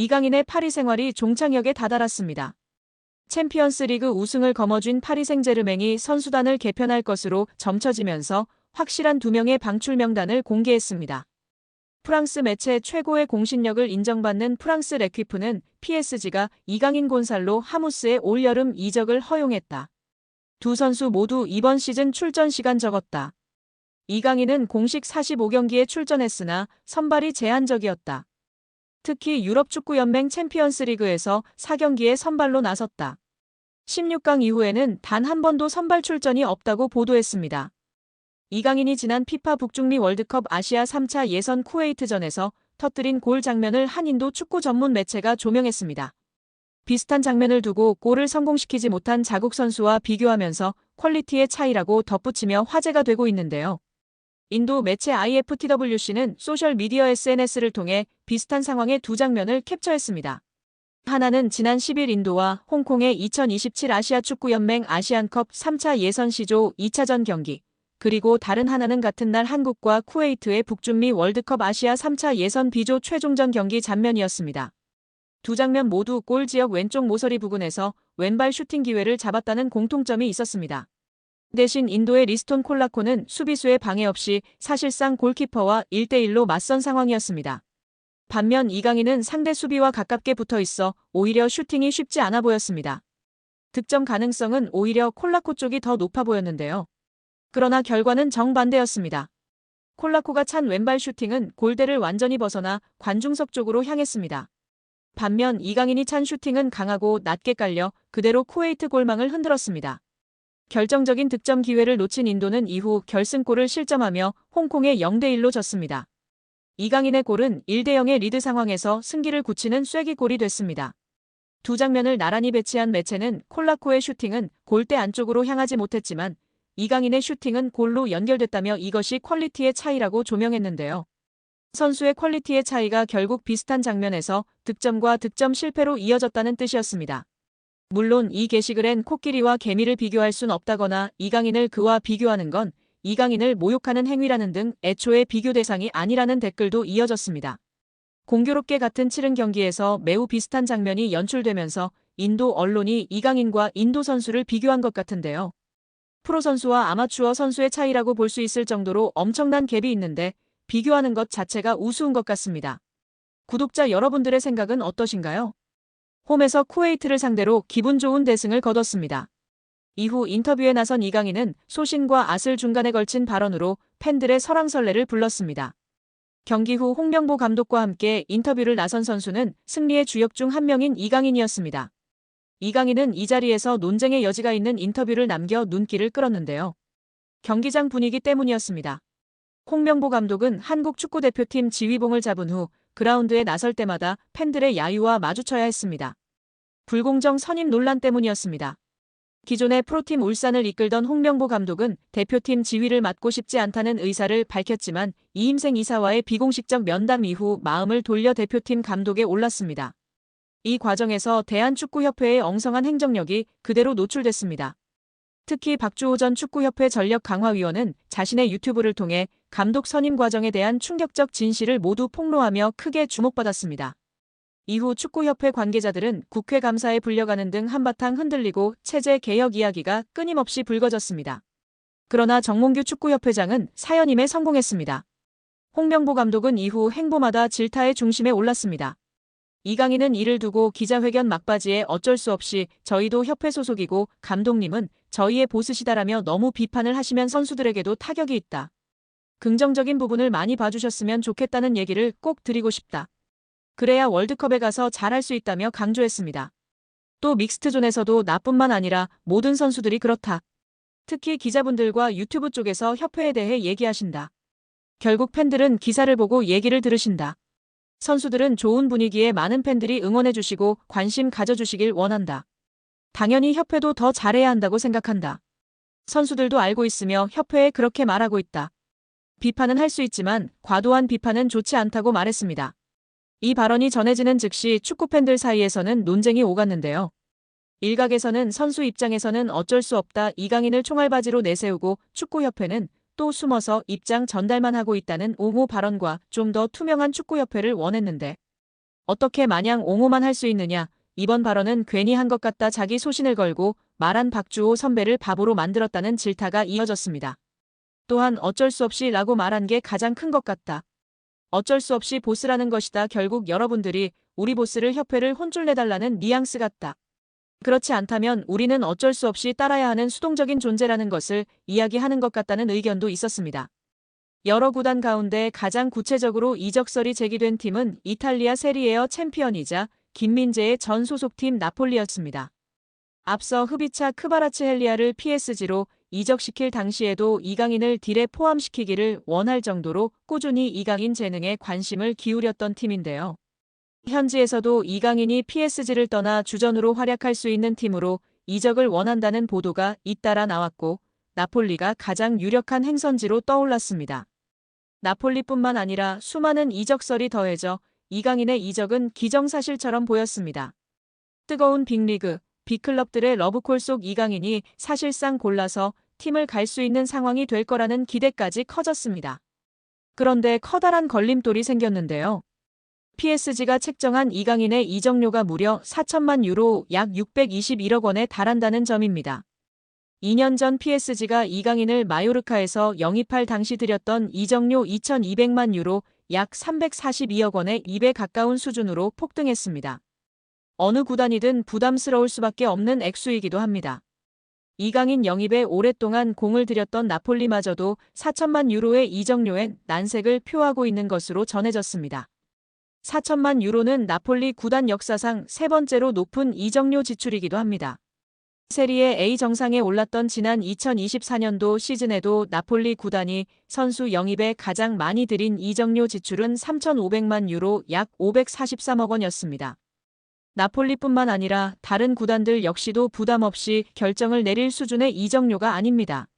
이강인의 파리 생활이 종착역에 다다랐습니다. 챔피언스리그 우승을 거머쥔 파리 생제르맹이 선수단을 개편할 것으로 점쳐지면서 확실한 2명의 방출 명단을 공개했습니다. 프랑스 매체 최고의 공신력을 인정받는 프랑스 레퀴프는 PSG가 이강인 곤살로 하무스의 올여름 이적을 허용했다. 두 선수 모두 이번 시즌 출전 시간 적었다. 이강인은 공식 45경기에 출전했으나 선발이 제한적이었다. 특히 유럽축구연맹 챔피언스리그에서 4경기에 선발로 나섰다. 16강 이후에는 단 한 번도 선발 출전이 없다고 보도했습니다. 이강인이 지난 피파 북중미 월드컵 아시아 3차 예선 쿠웨이트전에서 터뜨린 골 장면을 한 인도 축구 전문 매체가 조명했습니다. 비슷한 장면을 두고 골을 성공시키지 못한 자국 선수와 비교하면서 퀄리티의 차이라고 덧붙이며 화제가 되고 있는데요. 인도 매체 IFTWC는 소셜미디어 SNS를 통해 비슷한 상황의 두 장면을 캡처했습니다. 하나는 지난 10일 인도와 홍콩의 2027 아시아축구연맹 아시안컵 3차 예선 시조 2차전 경기, 그리고 다른 하나는 같은 날 한국과 쿠웨이트의 북중미 월드컵 아시아 3차 예선 B조 최종전 경기 장면이었습니다. 두 장면 모두 골 지역 왼쪽 모서리 부근에서 왼발 슈팅 기회를 잡았다는 공통점이 있었습니다. 대신 인도의 리스톤 콜라코는 수비수의 방해 없이 사실상 골키퍼와 1대1로 맞선 상황이었습니다. 반면 이강인은 상대 수비와 가깝게 붙어 있어 오히려 슈팅이 쉽지 않아 보였습니다. 득점 가능성은 오히려 콜라코 쪽이 더 높아 보였는데요. 그러나 결과는 정반대였습니다. 콜라코가 찬 왼발 슈팅은 골대를 완전히 벗어나 관중석 쪽으로 향했습니다. 반면 이강인이 찬 슈팅은 강하고 낮게 깔려 그대로 쿠웨이트 골망을 흔들었습니다. 결정적인 득점 기회를 놓친 인도는 이후 결승골을 실점하며 홍콩에 0대1로 졌습니다. 이강인의 골은 1대0의 리드 상황에서 승기를 굳히는 쐐기골이 됐습니다. 두 장면을 나란히 배치한 매체는 콜라코의 슈팅은 골대 안쪽으로 향하지 못했지만 이강인의 슈팅은 골로 연결됐다며 이것이 퀄리티의 차이라고 조명했는데요. 선수의 퀄리티의 차이가 결국 비슷한 장면에서 득점과 득점 실패로 이어졌다는 뜻이었습니다. 물론 이 게시글엔 코끼리와 개미를 비교할 순 없다거나 이강인을 그와 비교하는 건 이강인을 모욕하는 행위라는 등 애초에 비교 대상이 아니라는 댓글도 이어졌습니다. 공교롭게 같은 치른 경기에서 매우 비슷한 장면이 연출되면서 인도 언론이 이강인과 인도 선수를 비교한 것 같은데요. 프로 선수와 아마추어 선수의 차이라고 볼 수 있을 정도로 엄청난 갭이 있는데 비교하는 것 자체가 우스운 것 같습니다. 구독자 여러분들의 생각은 어떠신가요? 홈에서 쿠웨이트를 상대로 기분 좋은 대승을 거뒀습니다. 이후 인터뷰에 나선 이강인은 소신과 앗을 중간에 걸친 발언으로 팬들의 설왕설래를 불렀습니다. 경기 후 홍명보 감독과 함께 인터뷰를 나선 선수는 승리의 주역 중 한 명인 이강인이었습니다. 이강인은 이 자리에서 논쟁의 여지가 있는 인터뷰를 남겨 눈길을 끌었는데요. 경기장 분위기 때문이었습니다. 홍명보 감독은 한국 축구대표팀 지휘봉을 잡은 후 그라운드에 나설 때마다 팬들의 야유와 마주쳐야 했습니다. 불공정 선임 논란 때문이었습니다. 기존의 프로팀 울산을 이끌던 홍명보 감독은 대표팀 지휘를 맡고 싶지 않다는 의사를 밝혔지만 이임생 이사와의 비공식적 면담 이후 마음을 돌려 대표팀 감독에 올랐습니다. 이 과정에서 대한축구협회의 엉성한 행정력이 그대로 노출됐습니다. 특히 박주호 전 축구협회 전력강화위원은 자신의 유튜브를 통해 감독 선임 과정에 대한 충격적 진실을 모두 폭로하며 크게 주목받았습니다. 이후 축구협회 관계자들은 국회 감사에 불려가는 등 한바탕 흔들리고 체제 개혁 이야기가 끊임없이 불거졌습니다. 그러나 정몽규 축구협회장은 사연임에 성공했습니다. 홍명보 감독은 이후 행보마다 질타의 중심에 올랐습니다. 이강인은 이를 두고 기자회견 막바지에 어쩔 수 없이 저희도 협회 소속이고 감독님은 저희의 보스시다라며 너무 비판을 하시면 선수들에게도 타격이 있다. 긍정적인 부분을 많이 봐주셨으면 좋겠다는 얘기를 꼭 드리고 싶다. 그래야 월드컵에 가서 잘할 수 있다며 강조했습니다. 또 믹스트존에서도 나뿐만 아니라 모든 선수들이 그렇다. 특히 기자분들과 유튜브 쪽에서 협회에 대해 얘기하신다. 결국 팬들은 기사를 보고 얘기를 들으신다. 선수들은 좋은 분위기에 많은 팬들이 응원해주시고 관심 가져주시길 원한다. 당연히 협회도 더 잘해야 한다고 생각한다. 선수들도 알고 있으며 협회에 그렇게 말하고 있다. 비판은 할 수 있지만 과도한 비판은 좋지 않다고 말했습니다. 이 발언이 전해지는 즉시 축구팬들 사이에서는 논쟁이 오갔는데요. 일각에서는 선수 입장에서는 어쩔 수 없다 이강인을 총알바지로 내세우고 축구협회는 또 숨어서 입장 전달만 하고 있다는 옹호 발언과 좀 더 투명한 축구협회를 원했는데 어떻게 마냥 옹호만 할 수 있느냐. 이번 발언은 괜히 한 것 같다 자기 소신을 걸고 말한 박주호 선배를 바보로 만들었다는 질타가 이어졌습니다. 또한 어쩔 수 없이 라고 말한 게 가장 큰 것 같다. 어쩔 수 없이 보스라는 것이다. 결국 여러분들이 우리 보스를 협회를 혼쭐 내달라는 뉘앙스 같다. 그렇지 않다면 우리는 어쩔 수 없이 따라야 하는 수동적인 존재라는 것을 이야기하는 것 같다는 의견도 있었습니다. 여러 구단 가운데 가장 구체적으로 이적설이 제기된 팀은 이탈리아 세리에어 챔피언이자 김민재의 전 소속팀 나폴리였습니다. 앞서 흡이차 크바라츠헬리아를 PSG로 이적시킬 당시에도 이강인을 딜에 포함시키기를 원할 정도로 꾸준히 이강인 재능에 관심을 기울였던 팀인데요. 현지에서도 이강인이 PSG를 떠나 주전으로 활약할 수 있는 팀으로 이적을 원한다는 보도가 잇따라 나왔고 나폴리가 가장 유력한 행선지로 떠올랐습니다. 나폴리뿐만 아니라 수많은 이적설이 더해져 이강인의 이적은 기정사실처럼 보였습니다. 뜨거운 빅리그, 빅클럽들의 러브콜 속 이강인이 사실상 골라서 팀을 갈 수 있는 상황이 될 거라는 기대까지 커졌습니다. 그런데 커다란 걸림돌이 생겼는데요. PSG가 책정한 이강인의 이적료가 무려 4천만 유로 약 621억 원에 달한다는 점입니다. 2년 전 PSG가 이강인을 마요르카에서 영입할 당시 들였던 이적료 2,200만 유로 약 342억 원의 2배 가까운 수준으로 폭등했습니다. 어느 구단이든 부담스러울 수밖에 없는 액수이기도 합니다. 이강인 영입에 오랫동안 공을 들였던 나폴리마저도 4천만 유로의 이적료엔 난색을 표하고 있는 것으로 전해졌습니다. 4천만 유로는 나폴리 구단 역사상 세 번째로 높은 이적료 지출이기도 합니다. 세리에 A 정상에 올랐던 지난 2024년도 시즌에도 나폴리 구단이 선수 영입에 가장 많이 들인 이적료 지출은 3,500만 유로 약 543억 원이었습니다. 나폴리뿐만 아니라 다른 구단들 역시도 부담 없이 결정을 내릴 수준의 이적료가 아닙니다.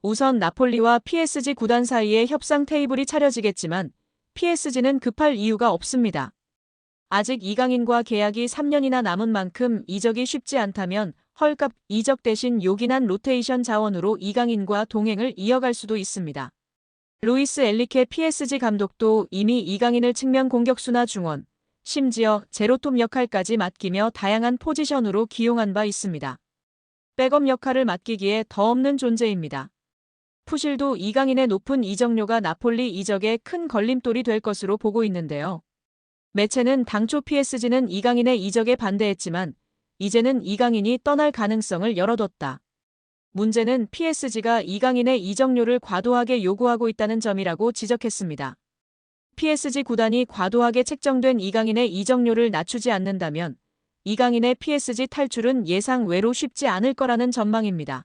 우선 나폴리와 PSG 구단 사이에 협상 테이블이 차려지겠지만 PSG는 급할 이유가 없습니다. 아직 이강인과 계약이 3년이나 남은 만큼 이적이 쉽지 않다면 헐값 이적 대신 요긴한 로테이션 자원으로 이강인과 동행을 이어갈 수도 있습니다. 루이스 엘리케 PSG 감독도 이미 이강인을 측면 공격수나 중원, 심지어 제로톱 역할까지 맡기며 다양한 포지션으로 기용한 바 있습니다. 백업 역할을 맡기기에 더 없는 존재입니다. 푸실도 이강인의 높은 이적료가 나폴리 이적에 큰 걸림돌이 될 것으로 보고 있는데요. 매체는 당초 PSG는 이강인의 이적에 반대했지만 이제는 이강인이 떠날 가능성을 열어뒀다. 문제는 PSG가 이강인의 이적료를 과도하게 요구하고 있다는 점이라고 지적했습니다. PSG 구단이 과도하게 책정된 이강인의 이적료를 낮추지 않는다면 이강인의 PSG 탈출은 예상 외로 쉽지 않을 거라는 전망입니다.